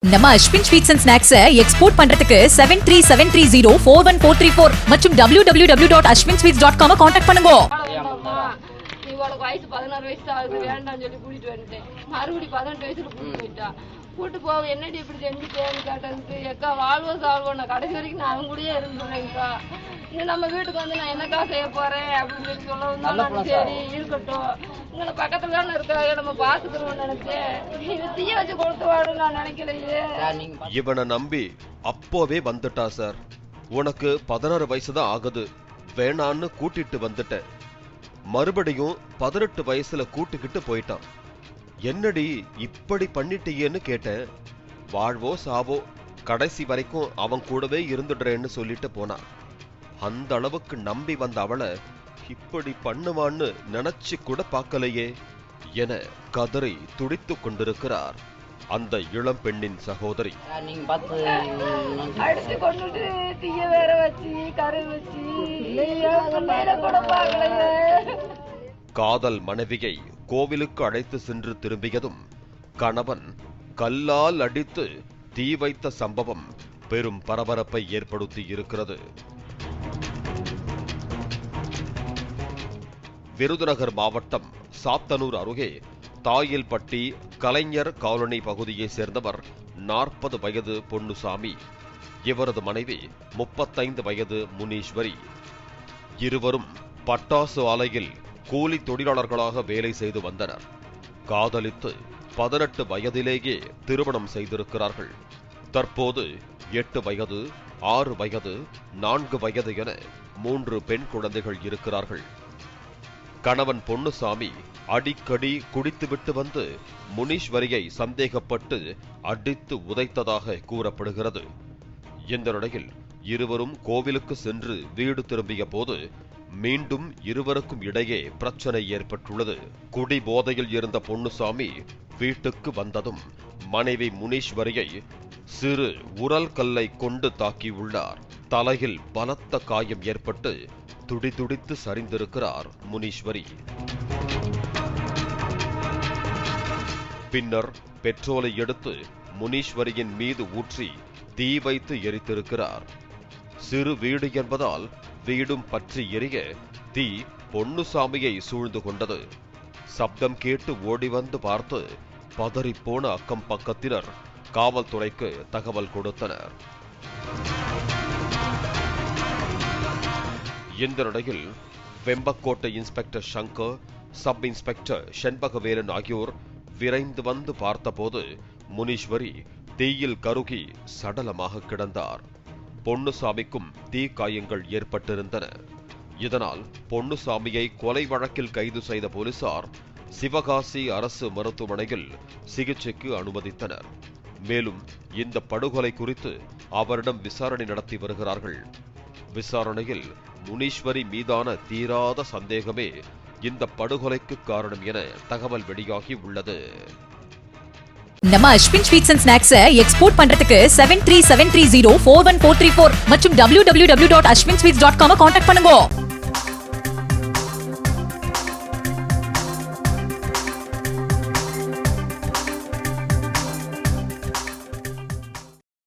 நம்ம Ashwin sweets and snacks export பண்றதுக்கு 7373041434 மற்றும் www.ashwinsweets.com கான்டாக்ட் பண்ணுங்க. நீ உனக்கு வயசு 16 வயசு ஆகுது வேண்டாம்னு சொல்லி கூட்டிட்டு வந்துட்டேன். மறுபடியும் 18 வயசுல கூட்டிட்டு போயிட்டா. கூட்டு போக என்னடி இப்படி செஞ்சுட்டேன்னு கேட்டதுக்கு எக்கா வாழ்வோம் சால்வோம் நான் கடைசி வரைக்கும் நான் அவங்க கூடயே இருந்துடுறேன்க்கா. இன்னும் நம்ம வீட்டுக்கு வந்து நான் என்னக்கா செய்ய போறேன் அப்படின்னு சொல்லி சொல்லவும் சரி இருக்கட்டும் இங்கே பக்கத்துல தானே இருக்காங்க நம்ம பாத்துக்கிறோம்னு நினைச்சேன். இது தீய வச்சு கொடுத்து வாடும் நான் நினைக்கலையே. இவனை நம்பி அப்போவே வந்துட்டா சார். உனக்கு 16 வயசுதான் ஆகுது வேணான்னு கூட்டிட்டு வந்துட்டேன். மறுபடியும் 18 வயசுல கூட்டுக்கிட்டு போயிட்டான். என்னடி இப்படி பண்ணிட்டியேன்னு கேட்டேன். வாழ்வோ சாவோ கடைசி வரைக்கும் அவன் கூடவே இருந்துடுறேன்னு சொல்லிட்டு போனான். அந்த அளவுக்கு நம்பி வந்த அவளை இப்படி பண்ணுவான்னு நினைச்சு கூட பார்க்கலையே என கதறி துடித்து கொண்டிருக்கிறார் அந்த இளம் பெண்ணின் சகோதரி. அடிச்சு கொண்டுட்டு தீய வேற வச்சு கரை வச்சு கூட பார்க்கலையே. காதல் மனைவியை கோவிலுக்கு அழைத்து சென்று திரும்பியதும் கணவன் கல்லால் அடித்து தீ வைத்த சம்பவம் பெரும் பரபரப்பை ஏற்படுத்தி இருக்கிறது. விருதுநகர் மாவட்டம் சாத்தனூர் அருகே தாயில்பட்டி கலைஞர் காலனி பகுதியை சேர்ந்தவர் 40 வயது பொன்னுசாமி. இவரது மனைவி 35 வயது முனீஸ்வரி. இருவரும் பட்டாசு ஆலையில் கூலி தொழிலாளர்களாக வேலை செய்து வந்தனர். காதலித்து 18 வயதிலேயே திருமணம் செய்திருக்கிறார்கள். தற்போது 8 வயது 6 வயது 4 வயது என 3 பெண் குழந்தைகள் இருக்கிறார்கள். கணவன் பொன்னுசாமி அடிக்கடி குடித்துவிட்டு வந்து முனீஸ்வரியை சந்தேகப்பட்டு அடித்து உதைத்ததாக கூறப்படுகிறது. இந்த நிலையில் இருவரும் கோவிலுக்கு சென்று வீடு திரும்பிய போது மீண்டும் இருவருக்கும் இடையே பிரச்சனை ஏற்பட்டுள்ளது. குடி போதையில் இருந்த பொன்னுசாமி வீட்டுக்கு வந்ததும் மனைவி முனீஸ்வரியை சிறு உரல் கல்லை கொண்டு தாக்கியுள்ளார். தலையில் பலத்த காயம் ஏற்பட்டு துடிதுடித்து சரிந்திருக்கிறார் முனீஸ்வரி. பின்னர் பெட்ரோலை எடுத்து முனீஸ்வரியின் மீது ஊற்றி தீ வைத்து எரித்திருக்கிறார். சிறு வீடு என்பதால் வீடும் பற்றி எரிய தீ பொன்னுசாமியை சூழ்ந்து கொண்டது. சப்தம் கேட்டு ஓடி வந்து பார்த்து பதறிப்போன அக்கம் பக்கத்தினர் காவல்துறைக்கு தகவல் கொடுத்தனர். இந்த நிலையில் Vembakottai inspector Shankar, sub inspector Senbagavelan ஆகியோர் விரைந்து வந்து பார்த்தபோது முனீஸ்வரி தீயில் கருகி சடலமாக கிடந்தார். பொன்னுசாமிக்கும் தீ காயங்கள் ஏற்பட்டிருந்தன. இதனால் பொன்னுசாமியை கொலை வழக்கில் கைது செய்த போலீசார் சிவகாசி அரசு மருத்துவமனையில் சிகிச்சைக்கு அனுமதித்தனர். மேலும் இந்த படுகொலை குறித்து அவரிடம் விசாரணை நடத்தி வருகிறார்கள். விசாரணையில் முனீஸ்வரி மீதான தீராத சந்தேகமே இந்த படுகொலைக்கு காரணம் என தகவல் வெளியாகி உள்ளது. நம்ம Ashwin sweets and snacks export பண்றதுக்கு 7373041434 மற்றும் www.ashwinsweets.com கான்டாக்ட் பண்ணுங்க.